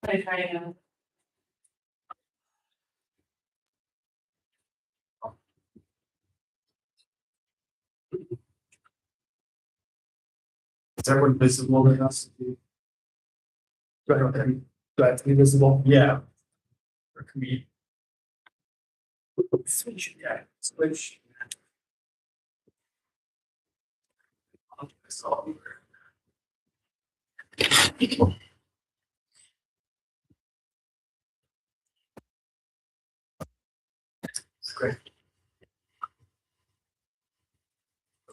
I Is everyone visible in us? Do I have to be visible? Yeah. Or can we? Switch, yeah, switch. It's all over. It's great.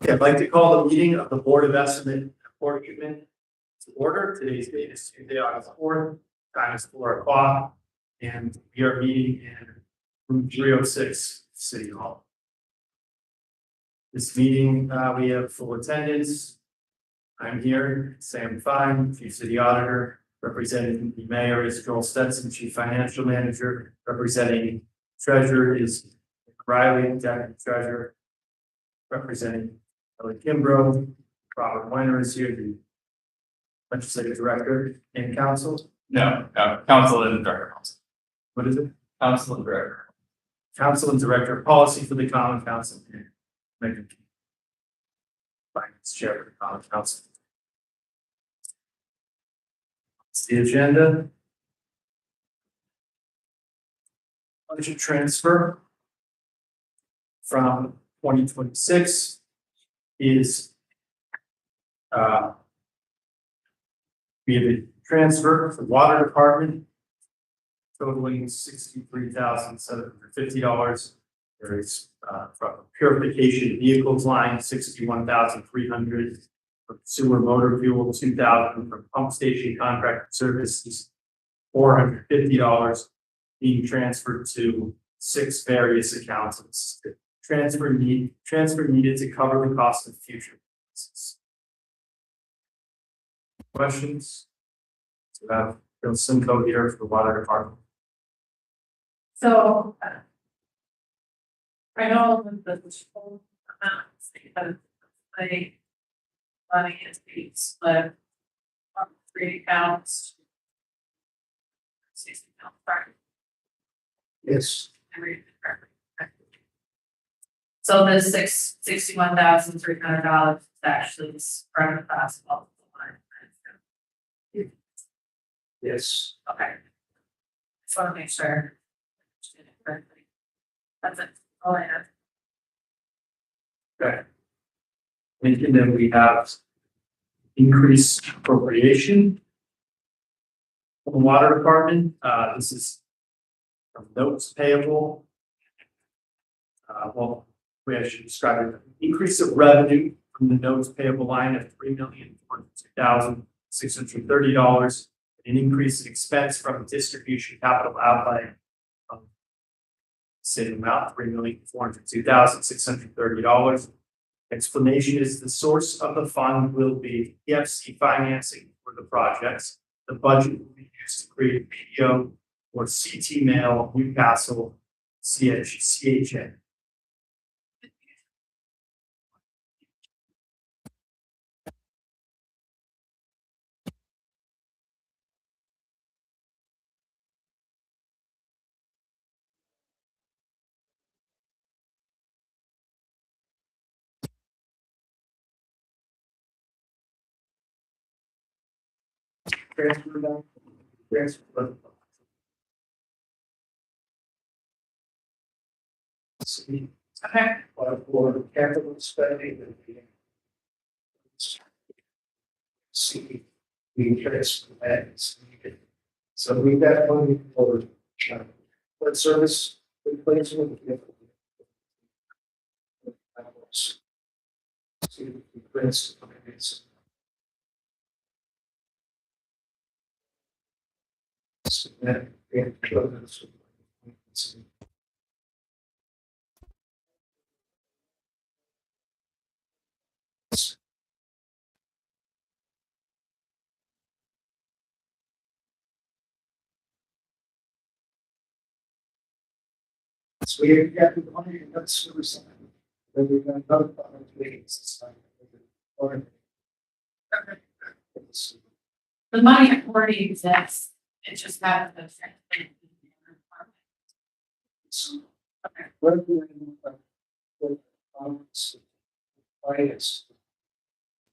Okay, I'd like to call the meeting of the Board of Estimate and Apportionment to order. Today's date is Tuesday, August 4th, time is 4 o'clock, and we are meeting in room 306, City Hall. This meeting, we have full attendance. I'm here, Sam Fine, Chief City Auditor, representing the Mayor is Joel Stetson, Chief Financial Manager, representing Treasurer is Riley, Deputy Treasurer, representing Ellie Kimbrough, Robert Weiner is here, the Legislative Director and Council. No, council and director. What is it? Council and director. Council and Director of Policy for the Common Council. Megan Key, Finance Chair of the Common Council. It's the agenda. Budget transfer from 2026 is we have a transfer for the Water Department totaling $63,750. There is from purification vehicles line $61,300, from sewer motor fuel $2,000, from pump station contract services $450 being transferred to 6 various accounts. Transfer needed to cover the cost of future expenses. Questions? To have Bill Simcoe here for the Water Department. So. I know that the total amounts because the money is being split on 3 accounts. 60 accounts, right? Yes. I read it correctly. Okay. So the $61,300 is actually spread across all the line. Yes. Okay. Just want to make sure. I understand it correctly. That's it. All I have. Okay. And then we have increased appropriation from the Water Department. This is from notes payable. Well, we actually describe it. Increase of revenue from the notes payable line of $3,402,630. An increase in expense from distribution capital outlay. Same amount, $3,402,630. Explanation is the source of the fund will be EFC financing for the projects. The budget will be used to create a PO or CT Mail Newcastle CHA. Transfer down. Transfer. See, Okay. for capital spending. See, we transfer that is needed. So we got money for what service replacement. See, we transfer. So we got the money and that's service. Then we got another things. The money already exists It just happened to translate. Okay. Finance.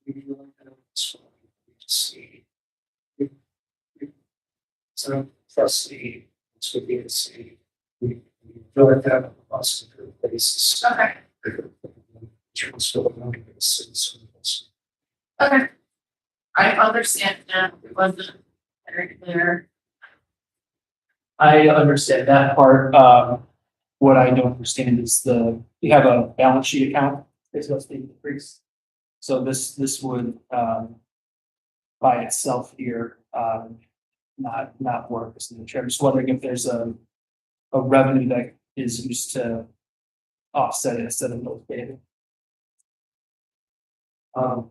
We don't have this one. We just see. So trustee, it's would be the city. We don't have a cost basis. Okay. Still not going to citizens. Okay. I understand now, it wasn't very clear. I understand that part. What I don't understand is you have a balance sheet account, it's supposed to be increased. So this would, by itself here, not work as the chair. I'm just wondering if there's a revenue that is used to offset it instead of those payment. Turn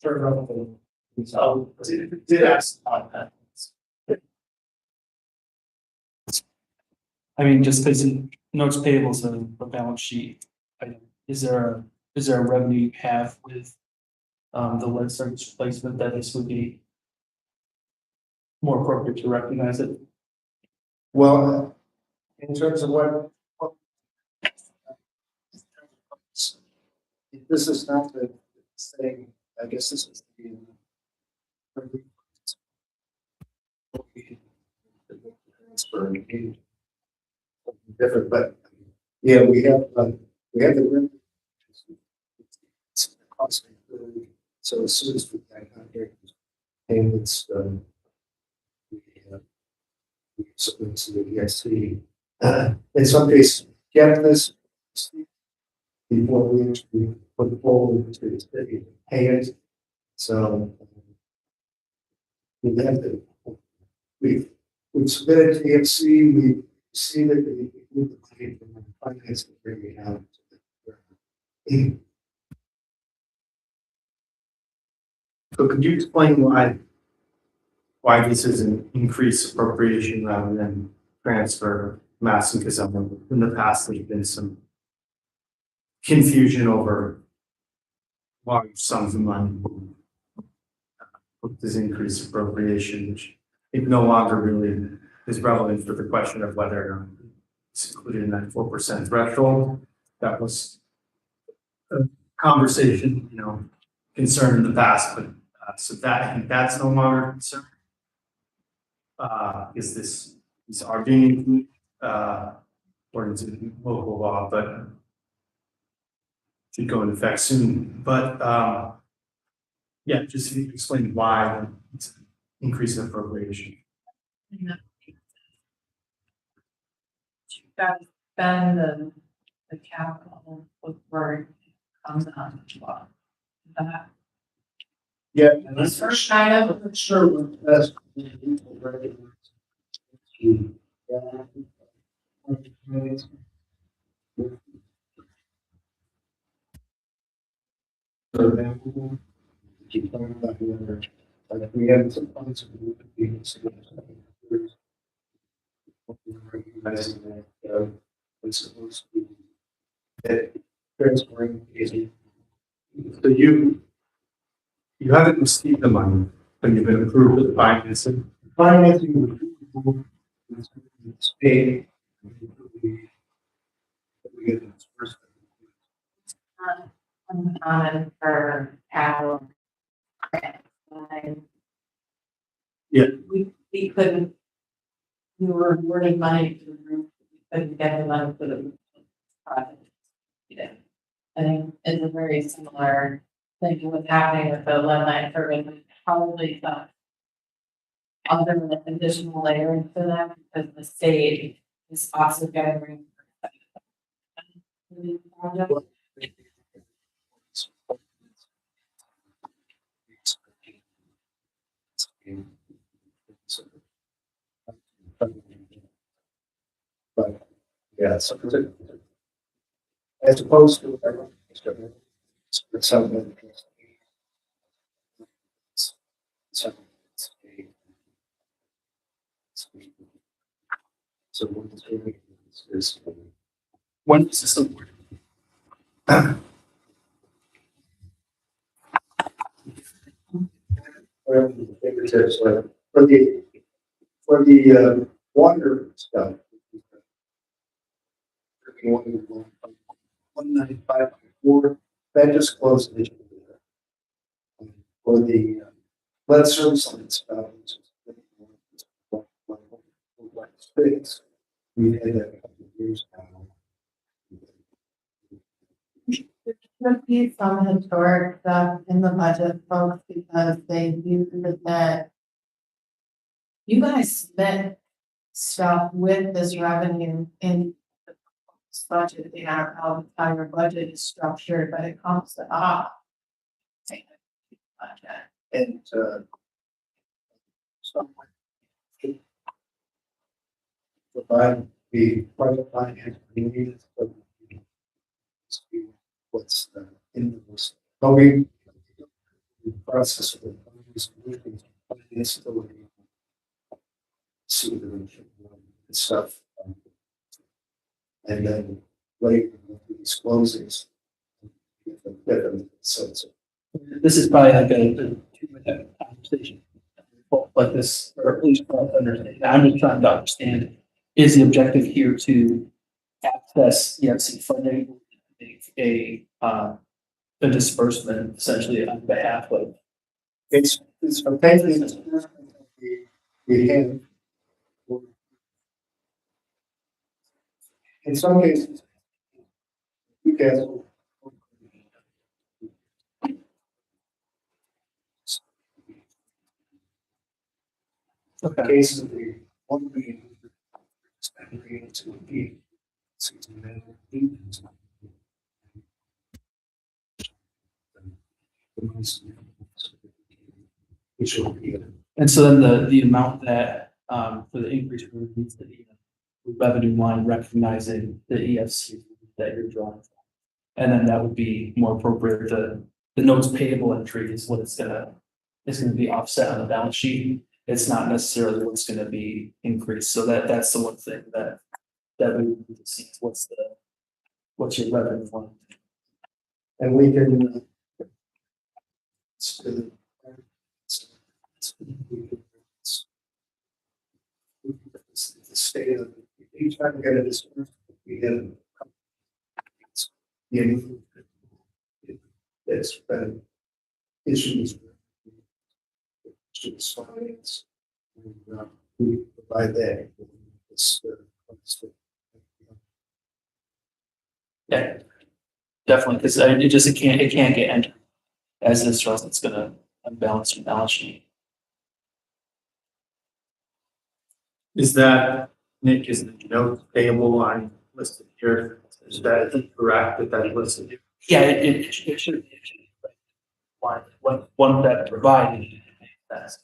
around. So, did ask on that. I mean, just because notes payable is a balance sheet item, is there a revenue you have with the lead service replacement that this would be more appropriate to recognize it? Well, in terms of what. This is not the thing, I guess this is the. Different, but yeah, we have the. So as soon as we get payments, we submit to the ESC. In some cases, get this before we actually put it forward to the city and pay it. So we have to, we've submitted to the ESC, we see that we move the claim from the finance and bring it out. So could you explain why this is an increased appropriation rather than transfer massing? Because in the past, there's been some confusion over large sums of money with this increased appropriation, which it no longer really is relevant for the question of whether or not it's included in that 4% threshold. That was a conversation, concern in the past, but so that I think that's no longer a concern. Is these are being included according to local law, but should go into effect soon. But yeah, just explain why it's an increase in appropriation. You guys spend the capital before it comes on to law. That Yeah. this first kind of. Sure, that's. Like we have some funds. Recognizing that it's supposed to be that transferring is. So you haven't received the money, but you've been approved with the financing. Financing. It's paid. We get this first. Uncommon for capital. Yeah. We couldn't, we were awarding money to the group, we couldn't get the money for the project. Yeah. I think it's a very similar thing to what's happening with the lead line turbine, probably some other additional layering to that, because the state is also getting reimbursed. But yeah, so as opposed to it's something. So what is When is this award? whatever the fingertips, like for the For the water stuff. 195.4, that just closed this year. For the lead service on its we had that a couple of years now. Should be some historic stuff in the budget, folks, because they do that. You guys spent stuff with this revenue in the budget, they are how your budget is structured, but it comes to budget. And someone provide the project finance we need, but what's in the list. But we the process of installation, see the stuff, and then later these closings. So This is probably like a 2-minute conversation. But this, or at least for us to understand, I'm just trying to understand, is the objective here to access EFC funding, make a disbursement essentially on behalf of? it's okay. We have. In some cases, you can. Okay. Cases of the 1 million to be. Which will be. And so then the amount that, for the increase for the revenue line recognizing the EFC that you're drawing from. And then that would be more appropriate, the notes payable entry is what it's gonna be offset on the balance sheet. It's not necessarily what's gonna be increased, so that's the one thing that we need to see, what's your revenue line? And we can. The state of each time we get a disbursement, we get a. It's been issues. Finance. We provide that. Yeah, definitely, because it can't get entered as this trust, it's gonna unbalance your balance sheet. Is that, Nick, is the note payable line listed here? Is that correct that that's listed? Yeah, it should be. One that provided, that's,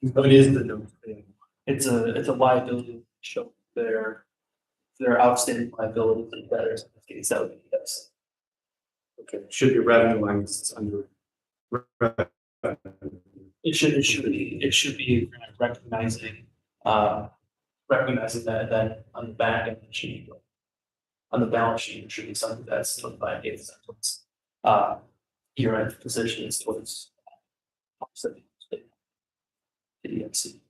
What is the note payable? it's a liability to show their outstanding liabilities and debtors in this case, that would be yes. Okay, should be revenue line, it's under. It should be recognizing that on the back end sheet. On the balance sheet, it should be something that's notified against year-end positions towards offsetting the EFC.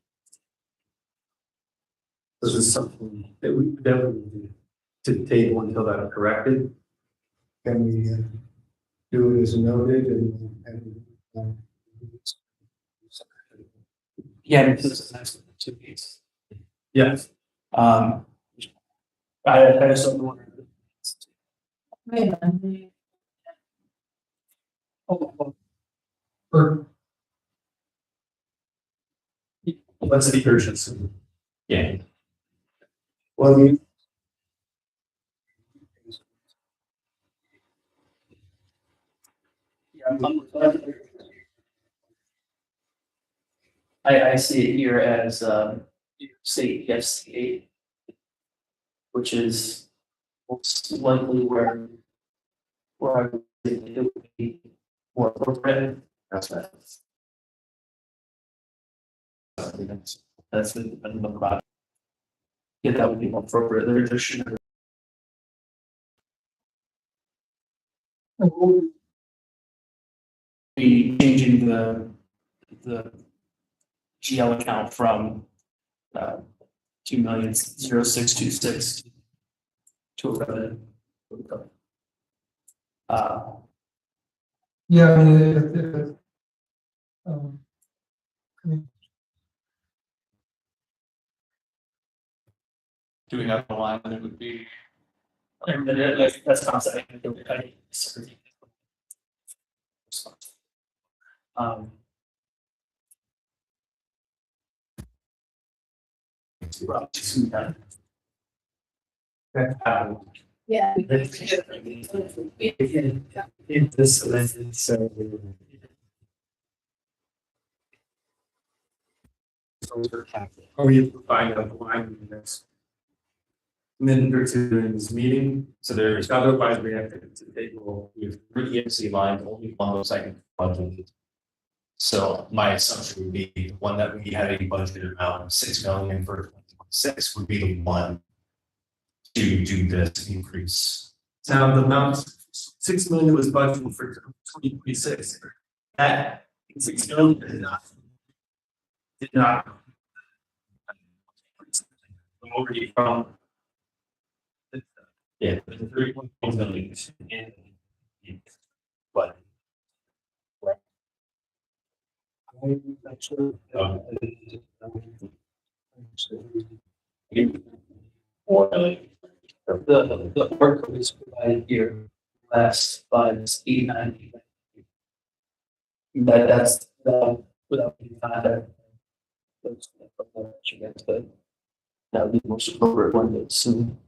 This is something that we need to table until that's corrected. Can we do it as noted and Yeah, this is the next 2 weeks. Yes. I just don't want to. Wait a minute. What's the urgency? Yeah. well, you. I see it here as state EFC, which is most likely where I would think it would be more appropriate. That's right. That's the dependent on the product. Yeah, that would be more appropriate. There should be changing the GL account from $2,006,226 to a revenue. Yeah, I mean, um, Do we have a line that it would be? And then like, that's concept. I disagree. Um. Yeah. If this amended, so. Or you find a line in the next minute or two during this meeting, So there's otherwise we have to table. with three EMC lines, only one looks like it's budgeted. So my assumption would be the one that we had a budgeted amount of 6 million for 2026 would be the one to do this increase. Now, the amount, 6 million was budgeted for 2026. That 6 million did not. Already from. Yeah, the 3.4 million in but Or the work is provided here, last funds $890. That's without being either. That would be the most appropriate one to assume.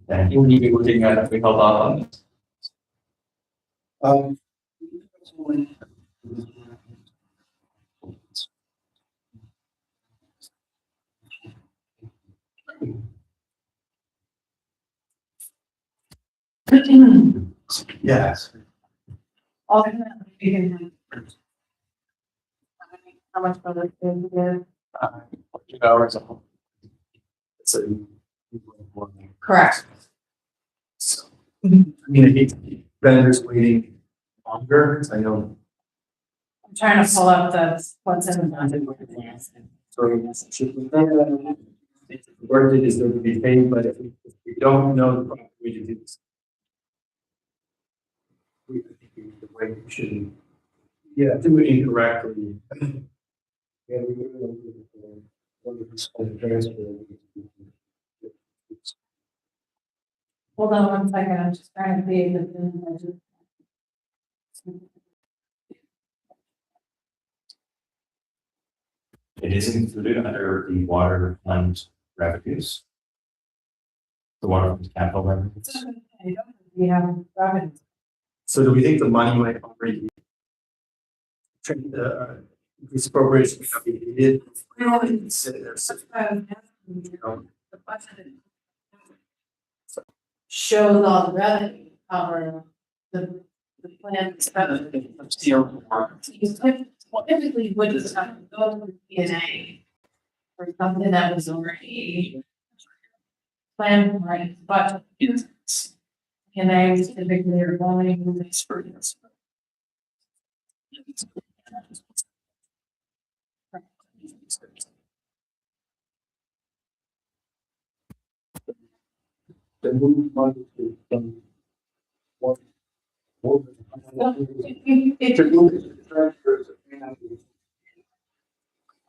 and you need to be looking at if we held off on this. Um. Yes. Ultimately, we can. How much further do we give? 2 hours. So. Correct. So, I mean, I hate to keep vendors waiting longer, I know. I'm trying to pull up the, what's in the budget. If the work is going to be paid, but if we don't know the proper way to do this. We think the way we should. Yeah, do it incorrectly. Yeah, we really want to spend transfer. Hold on one second, I'm just trying to be within the budget. It is included under the water fund revenues. The water fund capital revenues. We have revenue. So do we think the money might already? Increase appropriation might be needed. We don't even sit there, so, you know, The budget shows all the revenue cover the plan expenses. Well, typically would just have to go to P and A for something that was already planned, right, but it's P and A was typically are going with this for this. Then we want to what?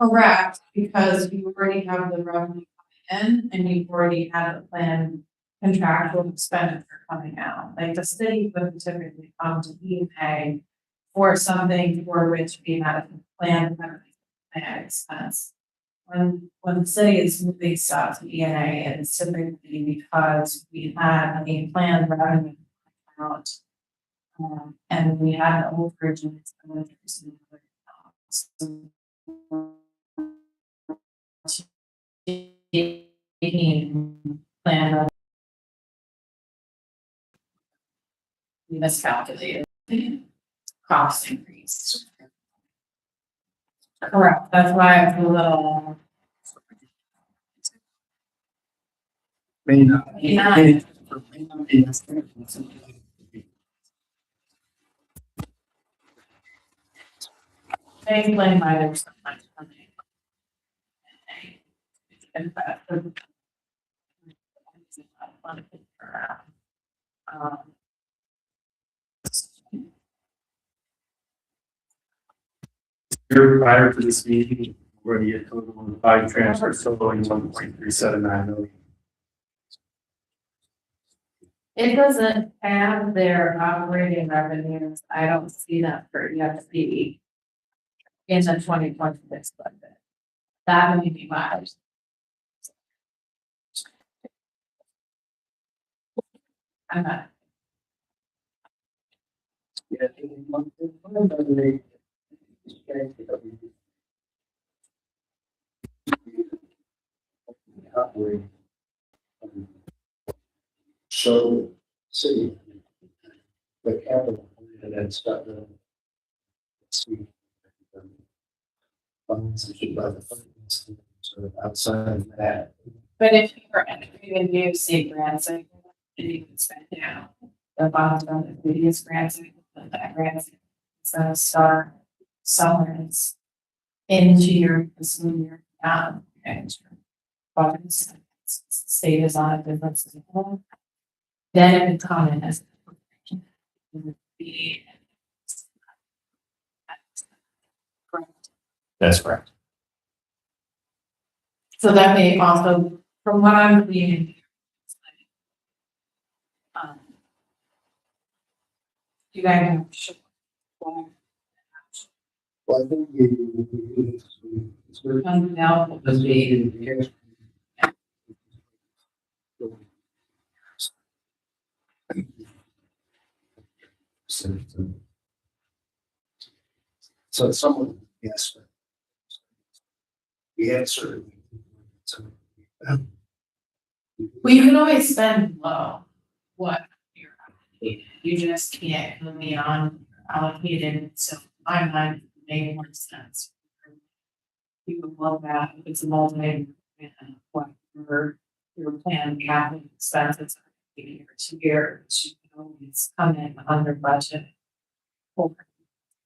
Correct, because you already have the revenue coming in and you've already had a planned contractual expenditure coming out. Like the city would typically come to E and A for something for which we had a planned expense. When the city is moving stuff to E and A, it's typically because we had a planned revenue out. And we had an overage in expenditures and other costs. Taking plan of. We miscalculated. Cost increase. Correct, that's why I'm a little. may not. Yeah. may not be necessary. They explain why there's so much money. in fact. Um, Here prior to this meeting, already a total of 5 transfers totaling 1.379 million. It doesn't have their operating revenues, I don't see that for EFC in the 2026 budget. That would be why. I'm not, So, see, the capital and then stuff. See. Funds, and should buy the funds, sort of outside of that. but if you were entering a new state grant cycle, and you can spend down the bottom of the previous grant cycle, that grant cycle, it's gonna start summers into your fiscal year, and your budgets, state is on a different cycle. Then it would come in as it would be. Correct. That's correct. So that may also, from what I'm reading. You guys have sure. Well, I think it's very. Now, Let's be. So someone, yes. We have certain. well, you can always spend low what you're allocated. You just can't go beyond allocated, so my mind it made more sense. You can look at if it's a multi, what your planned capital expenses are year to year, you can always come in under budget.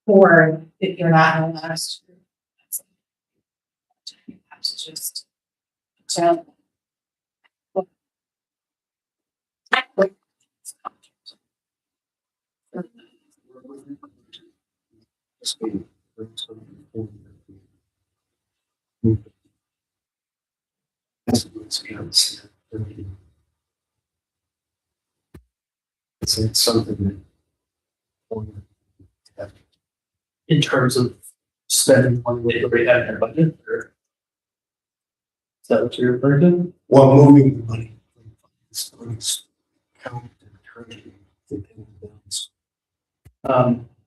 Or if you're not in the last year. You have to just. So. It's something that. In terms of spending money they already have in their budget, or? Is that what you're referring to? Well, moving the money. From funds account to treasury, to pay the bills.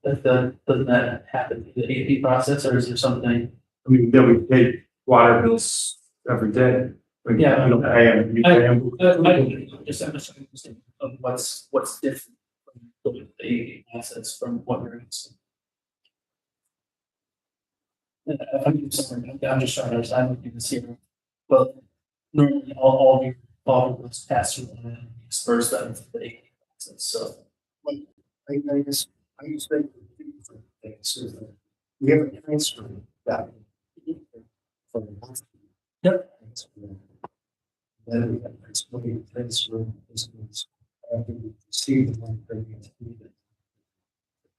Doesn't that happen through the AP process, or is there something? I mean, we pay water bills every day. Yeah. We don't pay them, you pay them. I'm just understanding of what's different from the AP process from what you're used to. I'm just trying to understand what you here, but normally all of those pass through and disperse them to the AP process, so. I guess, I used to think different things, is that we have a transfer that. From the month. Yep. Then we have explain transfer business, after we receive the money from the.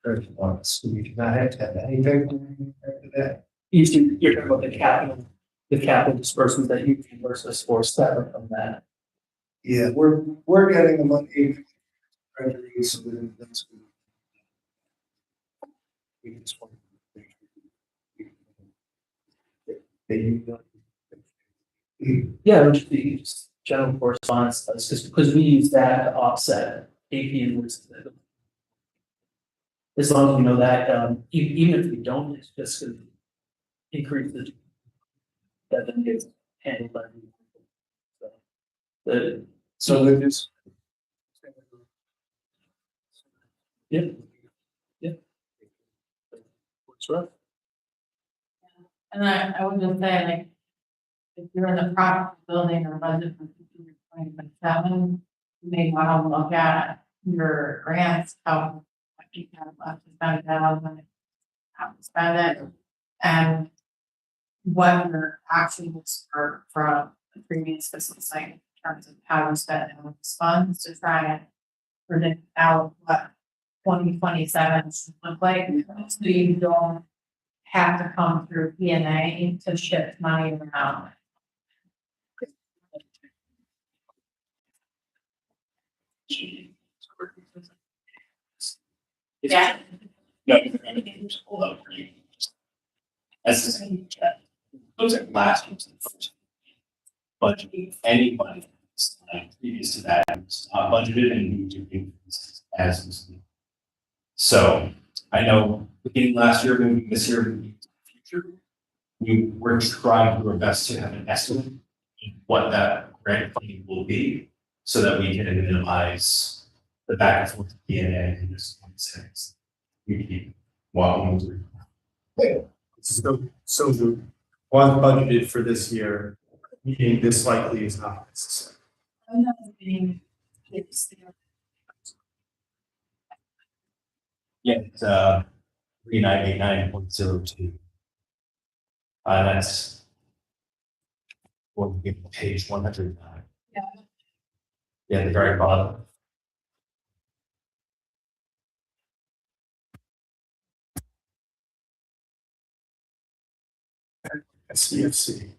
Treasury bonds, so we do not have to have anything after that. You're talking about the capital disbursements that you reimburse us for separate from that. Yeah, we're getting the money. Treasury, so then that's. We just want. Yeah, which would be just general correspondence, that's just because we use that to offset AP invoices. As long as we know that, even if we don't, it's just gonna increase the. That then gets handled by. The, So it is. yeah. What's right? And I would just say, like, if you're in the process of building your budget for 2027, you may want to look at your grants, how much you have left to spend down, and how to spend it, and what your actuals are from the previous fiscal cycle in terms of how to spend those funds to try and predict out what 2027 should look like, so you don't have to come through P and A to shift money around. Yeah. No, hold up. That's the same chat. Those are last ones. Budget, any money previous to that, was not budgeted and we do increases as was needed. So I know beginning last year, moving this year, moving to the future, we were trying to our best to have an estimate of what that grant funding will be so that we can minimize the back and forth DNA and just things. We keep walking through. So the one budgeted for this year, meaning this likely is not necessary. I'm not being kids there. Yeah, it's 3989.02. That's what we give page 109. Yeah. Yeah, the very bottom. SCFC.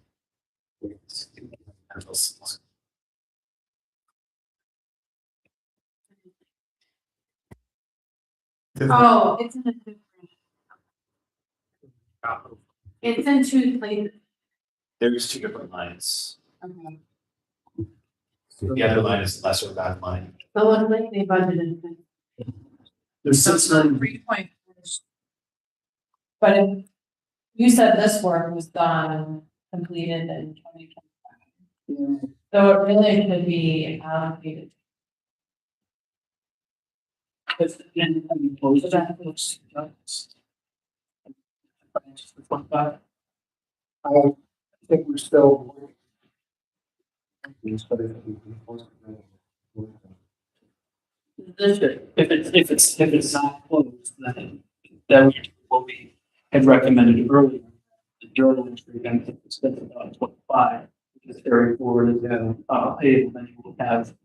Oh, it's in a different, it's in two places. There's two different lines. Okay. The other line is lesser amount of money. But what like they budgeted. There's So six it's hundred, 3.4. But if you said this work was done, completed in 2025. So it really should be allocated. If then I mean, close that, looks. I think we're still. If it's not closed, then that would what we had recommended earlier. The journal entry benefit is about 25, because carry forward is payable, then you would have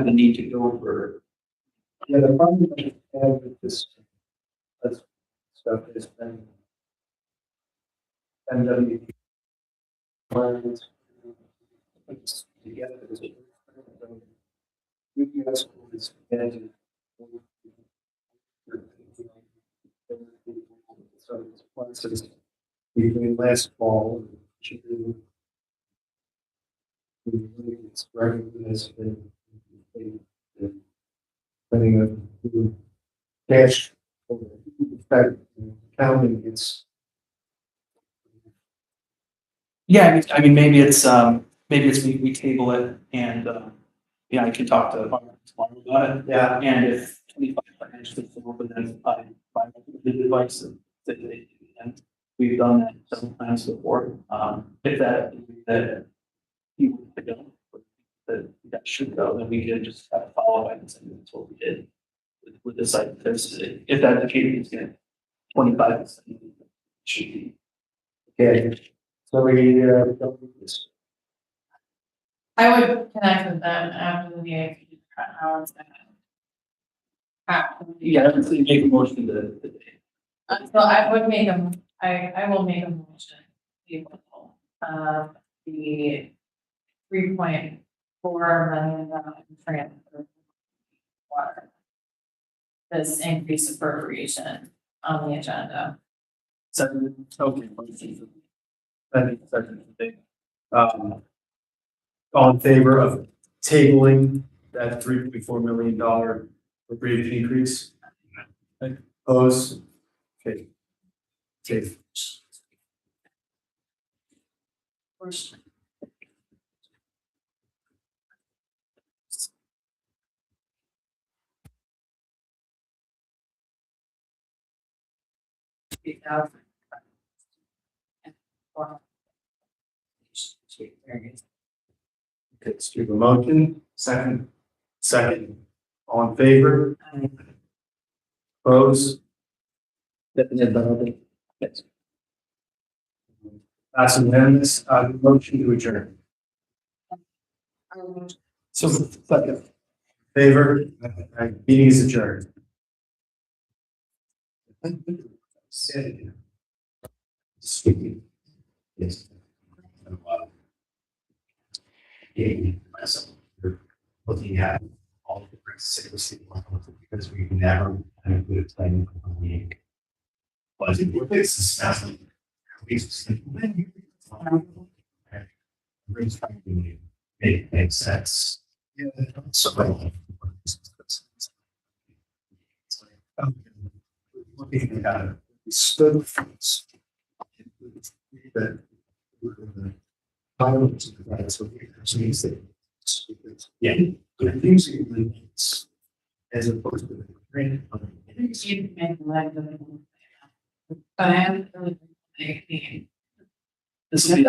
the need to go for. Yeah, the problem I have with this stuff is been MW requirements together as a UPS is managing. So it's process between last fall and June. We really it's recognized and depending on who cash, in fact, counting it's. Yeah, I mean, maybe it's we table it and, yeah, I can talk to Mark tomorrow about it. yeah, And if 25 financially fall, but then I the advice that they, and we've done that several times before. If that you would go, that should go, then we could just have a follow up and say that's what we did with the site. If that the case, it's gonna 25% should be. Okay, so we, don't need this. I would connect with them after the meeting. To figure out how it's gonna happen. Yeah, I would say make a motion to. So I would make I will make a motion. The 3.4 million transfer water. This increased appropriation on the agenda. Second, okay. I think second thing. all in favor of tabling that $3.4 million appropriation increase? Opposed? Okay. Okay. Okay, let's do the motion. Second. All in favor? Opposed? That's unanimous. Motion to adjourn. So, second. Favor? Meeting is adjourned. Yes. Looking at all the different cities because we never had a good planning for the week. But I think it's this massive. Make sense. Yeah. So. Looking at Stood. That. Violence, that's what means that. Yeah. Confusing limits. As opposed to. You can make a lot of. But I haven't really. This will be